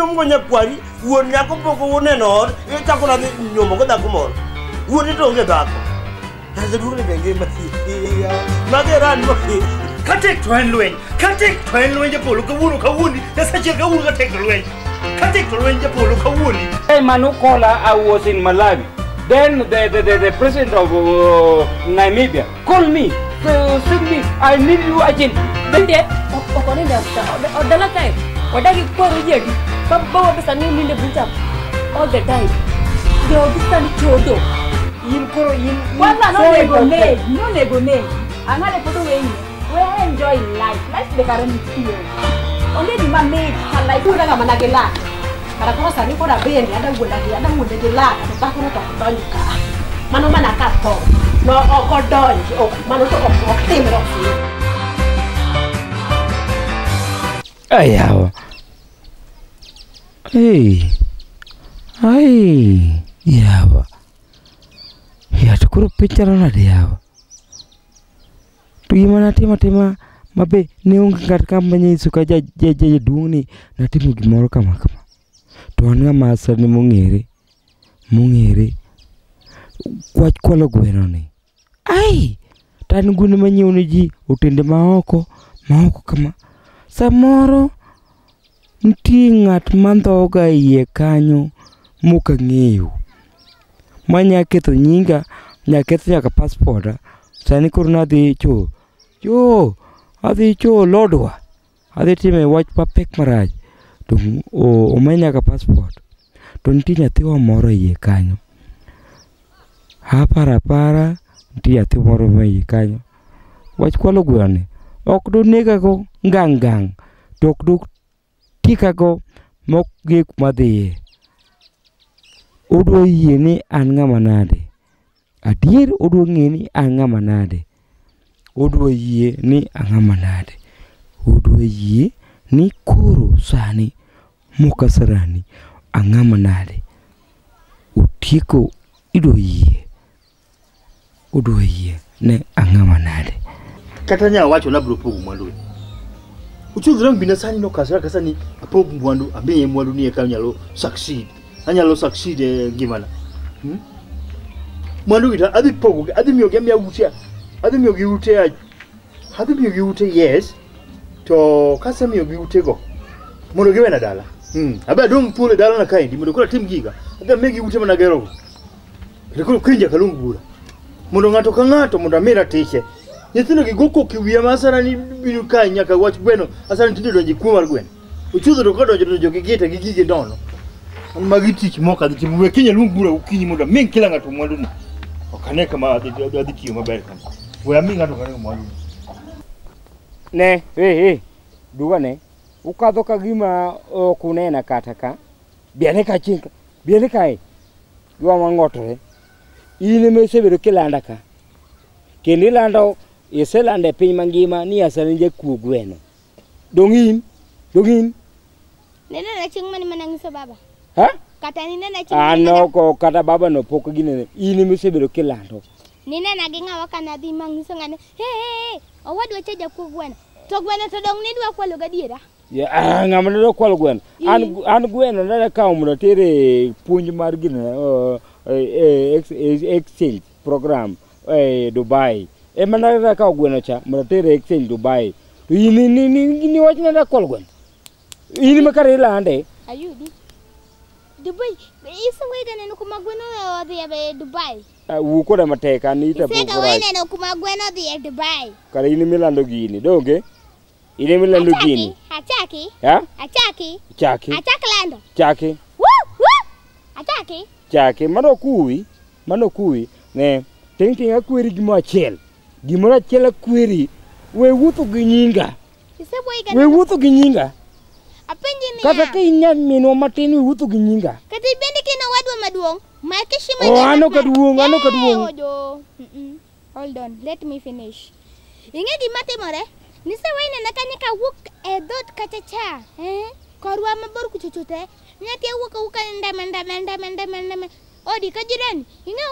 nyom nya kwari won nya ko poko wone no e ta ko na nyom ko da ko mo won to nge da ko ta ze du ne benge ma ya ma ge ran mo katek twen lwen Japolo ka wunu ka wuni ya sache ka wunu ka tek lwen katek twen Japolo ka wuni. Hey Manukola, I was in Malawi. Then the president of Namibia called me, said me, I need you agent. Then they okone da odala kai odagi koru yedi bawa besani minde bunja all the time. They all stand chodo yin koro yin wala no nego ne angale photo we enjoy life the current feel only the man made like pura ga managela para ko sani ko da bene ada ngunda de la ta ko to donka mano manaka to no o donji o mano to o timro ayawa hey ai yawa ya tukuru pichara na yawa tu gimana tema mabe ne onge ngat kama nyiso ka jaduong ni natimo gimoro kama to an ng'ama sani mong'ere kwach kwalo gweno ni ai tan gweno manyiew ne ji otende maoko kama samoro nitie ng'at mandhoga iye kanyo moka ng'eyo manya ketho nyinga nyaka passport sani koro nadhi adhi cho lodwa adhi time wach mapek marach to omenya ka passport to nitie nyathiwa moro iye kanyo apara nitie nyathi moro iye kanyo wach kwalo gwani ok do negago gang to ok do tikago mok gik madhiye odwo yie ni an ng'ama nade adier odwo ng'e ni an ng'ama nade odwo yie ni ang'ama nade odwo yie ni koro sani mokasarani ang'ama nade utieko odwo yie ne ang'ama nade kata nya wacho na bro pogo mwandu uchudhira mbina sani no kasani apogo mwandu abiye mwandu ni ka nyalo succeed gimana mwandu ita adi pogo adi miyoge mya wutia adi miyoge ute yes to kasa miyoge ute go mondo gewe na dala abe dong pule dala na kaindi mondo kula tim giga abe megi ute mana gero rekolo kinja kalungu bura mondo ngato ka ngato mondo amira tiche nyithino gi goko kiwiya masana ni binu kai nyaka wach gweno asana tinde donji kumar gweno uchudho to kodonjo to gigita gi gige dono an magi tich moka dhi timu kinya lungu bura ukinyi mondo min kila ngato mwandu ni okane kama adhi tiyo maber kama we ami ngato kane mwandu ne duga ne ukadho ka gima kunena kata ka biane ka chinka biane kai ywa mangotore ine mesebedo kilanda ka kendi lando iselande piny mangima ni asani jakuo gweno dongin nene na chieng mani manangiso baba ha kata ni nene chieng ano ko kata baba no poko ginene ine mesebedo kilando ni nene gingawa kana dhi mangiso ngane owadwa cha jakuo gweno to gweno to dong ni dwa kwalo gadiera ya ngama do kwalo gweno an gweno na ka umro tere puonj mar gina exchange program Dubai mana ka gweno cha mratere exchange Dubai to ni wach na kwalo gweno ini makare lande ayudi Dubai isa wega ne kuma gweno odhi Dubai wuko da mateka ni ta buko sega wene no kuma gweno odhi Dubai kare ini milando gini doge ini milando gini achaki lando chaki achaki mano kuwi ne ting akweri gimo achiel akweri we wuotho gi nyinga apenji kata ka inya minwa matin we wuotho gi nyinga kata ibende kina wadwa maduong ma kishima ano kaduong hold on let me finish inge gima timore nise wene nakanya ka wuk e dot kachacha korwa mabor kuchuchute nyati wuka ndama odi kajirani inge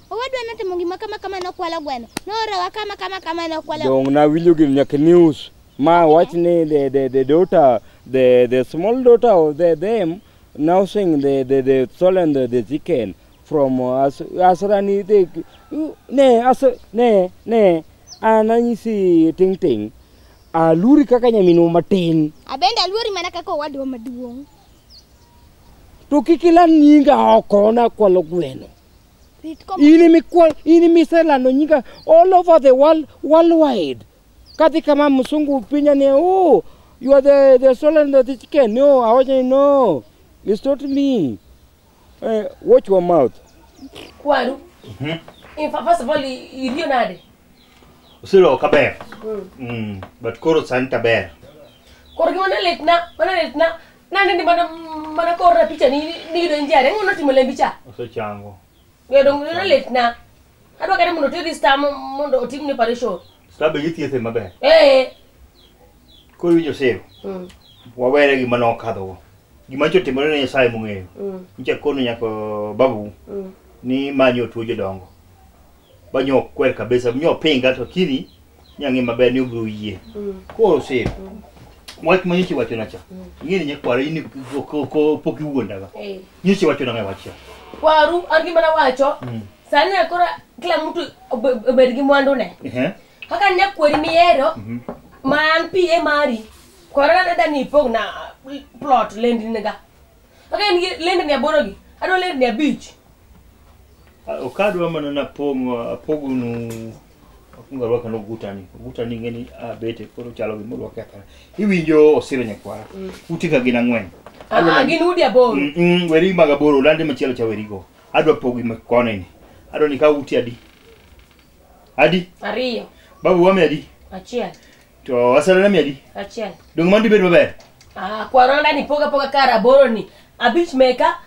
owadwa natimo gima kama no kwala gweno no rawa kama no kwala dong na winjo gin nyaka news ma wach ne the daughter the small daughter of them now saying the stolen the chicken from Asrani. Ne anani si ting luri kaka nyamino matin Abenda luri manaka ko wadu maduong. to kikila nyinga okona kwalo gweno ini misela no nyinga all over the worldwide kati kama msungu pinya ne oh you are the stolen the chicken no I wasn't no it's not me watch your mouth Kwaru in first of all Ariyo nade Usilo kaber. But koro santa ber. Koro mana letna nani di mana koro picha ni do njare ngono timole picha Oso chango. Gedo ngona letna adwa kare mondo tiri star mondo otimne parisho Sabe yiti maber. Koro winjo sero. Wawere gi mano kadho. Gima chotimore ne Nyasaye mong'eyo. Nche kono nyako babu. Ni manyo tuoje dongo. Banyo kwer kabisa nyo pinga to kiri nyange maber ni ubru yie. Koro sero. Wach manyichi wacho nacha. Ngini nyakwara ini ko poki wuonda ga. Nyichi wacho na wacho. Kwaru angi mana wacho. Sani akora kila mtu obed gi mwandu ne. Kaka nyakweri miero man pie mari. Kwara na dani pog na plot lendi nega. Kaka ni lendi ni aborogi. Ado lendi ni beach. Okadwa mana na pogo no akunga roka no gutani ngeni abete koro chalo gi modwa kethare iwinjo osiro nyakwara utika gina ngwen gin udi aboro weri maga boro lande machielo cha werigo adwa pogi makone ni adwa ni ka uti adi Ariyo babu wame adi achiel to asara na adi achiel dong mandi bedo maber kwaro ndani poga kara boro ni abich meka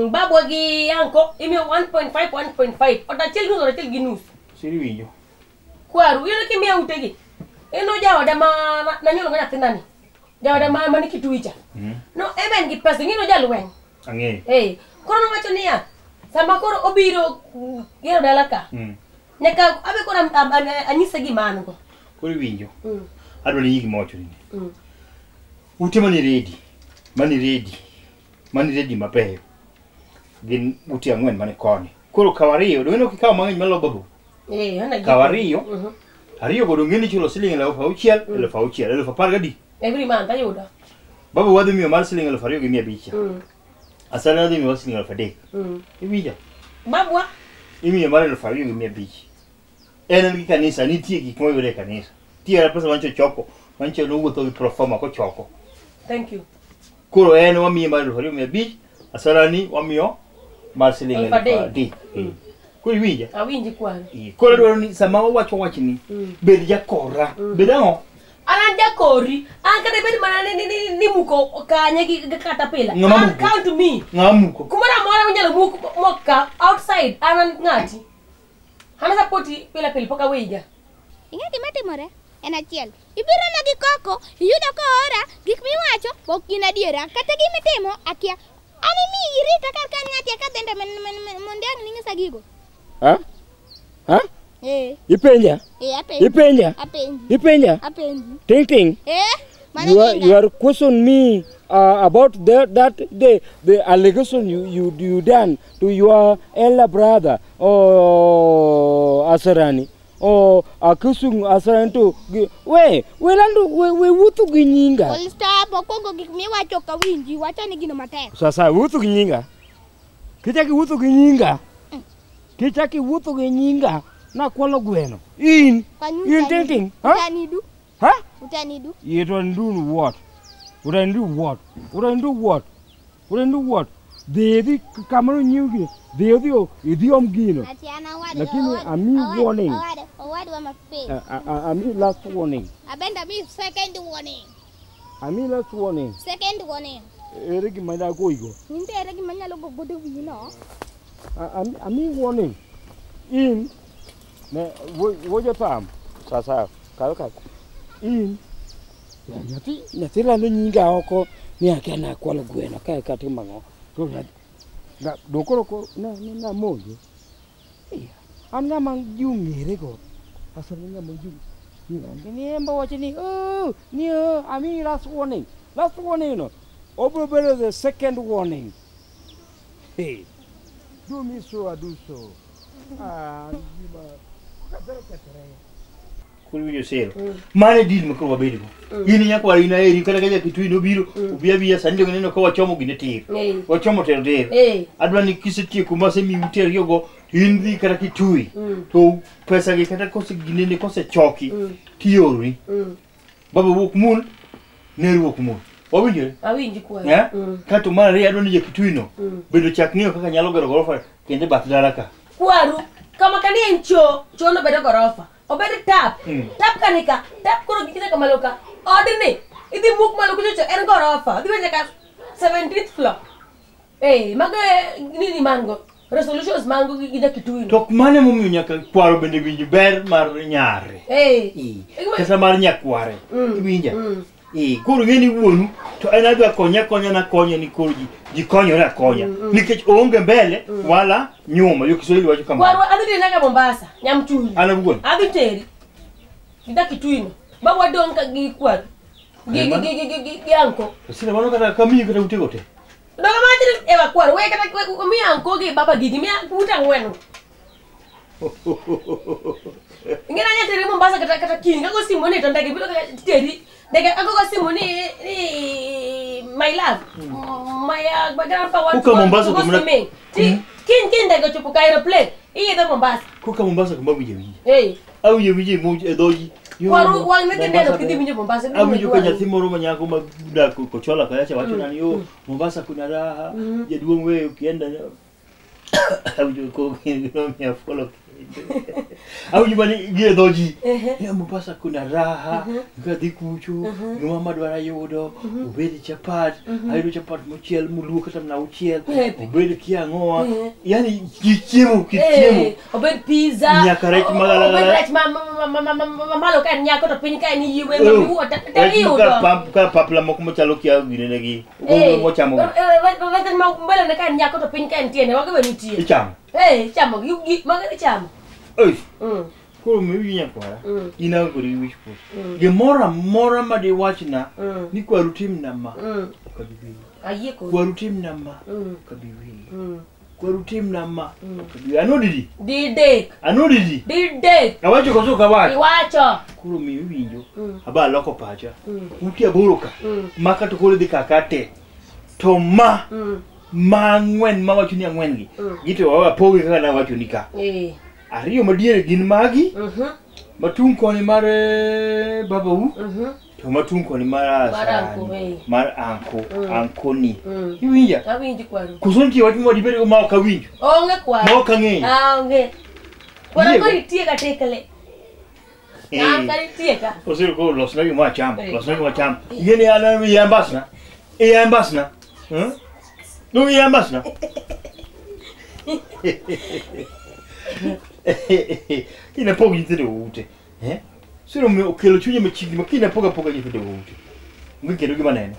babu gi yanko imi 1.5 otachiel nus otachiel gi nus siri winjo kwaru ile kimia utegi eno jaoda na nyolo ngana tinani jaoda mani kituicha no eben gi pesa ngino jalwen ange kono wacho niya sama koro obiro gero dalaka nyaka abe kora anyise gi mango koro winjo adwa ni yigi mocho ni ute mani ready mapeyo gin ute angwen mane koni koro kawariyo do eno kikaw mang'eny malo babu Ariyo Ariyo godo ngeni chulo siling 1,000 10,000 every month ayudo babu wadhi miyo mar siling 2,500 asana wadhi miyo siling 3,000 iwija babwa imiyo mar 2,500 en gi kanisa nitie gik moyude kanisa tiara pesa mancho choko mancho no wuotho gi proforma ko choko thank you koro en wamiyo mar 2,500 asana ni wamiyo mar siling 3,000 Kuri winja? Awinji kwani. Koro dwaro ni sama wacho wachni bed jakora. Bed ang'o? An jakori. An kata bed mana ni muko kanye gi kata pila. An count to me. Ngamuko. Kumara mora unyalo muko moka outside an ngati. Hana sapoti pila poka weja. Ingati matimore en achiel. Ibiro na gi koko, iyudo ko ora gik miwacho ok gin adiera. Kata gimitimo akia. Ani mi irita kar kan ngati ka dende mondiang ningisa gigo. Ha? Ipenja? Ipenja? Ting. You are question me about the allegation you done to your elder brother or Asarani or accusing Asarani to we wutu ginyinga. Well, stop Pogo gik mi wacho ka winji wacha ni gino matek. Sasa wutu ginyinga. Kichaki wutu ginyinga. Kichaki wutu ginyinga na kwalo gweno. In thinking, huh? Utanidu. Huh? Utanidu. You don't do what? Wouldn't do what? They kamera nyugi. They idiom gino. Lakini ami warning. Award wa mafe. Ami last warning. Abenda mi second warning. Ami last warning. Second warning. Eregi manda goigo. Ninte eregi manyalo go godo wino. Ami warning. In ne wojo tam. Sasa kalka. In nyati la nyinga oko ni akana kwalo gweno kae kati mango. To na dokoro ko na moyo. An nga mang jungere go. Asal nga mang jung. Ni emba wacho ni ami last warning. Last warning, no. Over the second warning. Hey, do me so, I do so. Kuri winjo sero. Mane deal makoro wabedi go. Yini nyako alina eri kata kaja kitu ino biro ubia sandi ngeneno kwa wachomo gine tir. Wachomo tir. Adwa ni kisetie kumase mi uter yogo hindi kata kitui. To pesa ge kata kose ginene kose choki. Tiori. Baba wok mun neru wok mun. Wawinjo? Awinji kwa. Ya? Kato mara ri adwa ni je kitui no. Bedo chakniyo kaka nyalo gero gorofa kende bat daraka. Kwaru kama kani encho chono bedo gorofa. Obedi tap. Tap kanika. Tap kuro gikita kamaloka. Ordine. Idi muk maluku chocho en gorofa. Di beja ka 17th floor. Maga nini mango. Resolutions mango gida kitui. Tok mane mumi nyaka kwaro bende winji ber mar nyare. Kasa mar nyakware. Winja. Koro ngeni wuonu to en adwa konya na konya ni koro ji konyore akonya. Nikech onge mbele wala nyuma. Yo Kiswahili wacho kama. Kwaro adhi naga Mombasa, nyamchuni. Ana wuon. Adhi teri. Gida kitui. Baba donka gi kwaro. Gi anko. Sina mano kata kami kata utego te. Doga matiri ewa kwaro we kata mi anko gi baba gi mi uta ngweno. Ngena nya teri Mombasa kata kinga go simone to ndage bilo teri. Dega ako kasi mo ni my love. My grandpa wants Kuka Mombasa to go me. Kin dega chupu ka aeroplane. Iye da Mombasa. Kuka Mombasa kamba wije. Au wije mo edoji. Waru wang ne tendo kiti minyo Mombasa. Au wije kanya timoro manyako mabuda kochola kayacha wacho nani yo Mombasa kuna raha. Jaduong wewe ukienda. Au wije ko ngomia follow. Au nyumbani gie doji ya Mombasa kuna raha ngadi kuchu ngoma dwara yodo ubedi chapat aido chapat mochiel mulu kata na uchiel ubedi kiangoa yani kichiemo obedi pizza nyakarech magala obedi malo kan nyako to piny kan yiwe mabuo ta ka papla moko machalo kia ginene gi mo chamo wetan ma mbele ne kan nyako to piny kan tiene wagabe nitie chamo chamo yugi magani chamo koro mi winya kwara ina gori wish post ge mora ma de watch na ni kwa rutim na ma kabibi aye ko kwa rutim na ma kabibi kwa rutim na ma kabibi anodidi dide awacho koso kawacho iwacho koro mi winjo aba loko pacha utia boroka maka to kole de kakate to ma ngwen ma wacho ni ngwen gi gito wa pogo kaka na wacho ni ka Ariyo madiere gin magi. Matung koni mar babau. To matung koni mar anko ni. Iwinja? Awinji kwaro. Kusonti watu modi bere ma ka winjo. Onge kwaro. Ma ka ng'e. Onge. Kwaro ko itie ka tekele. Ka itie ka. Osiro ko los na ma cham. Yene ana mi yambasna. Yambasna. No yambasna. Ina pogo nyite de ute. Siro me okelo chunye machigi makina poga nyite de ute. Ngikero gima nene.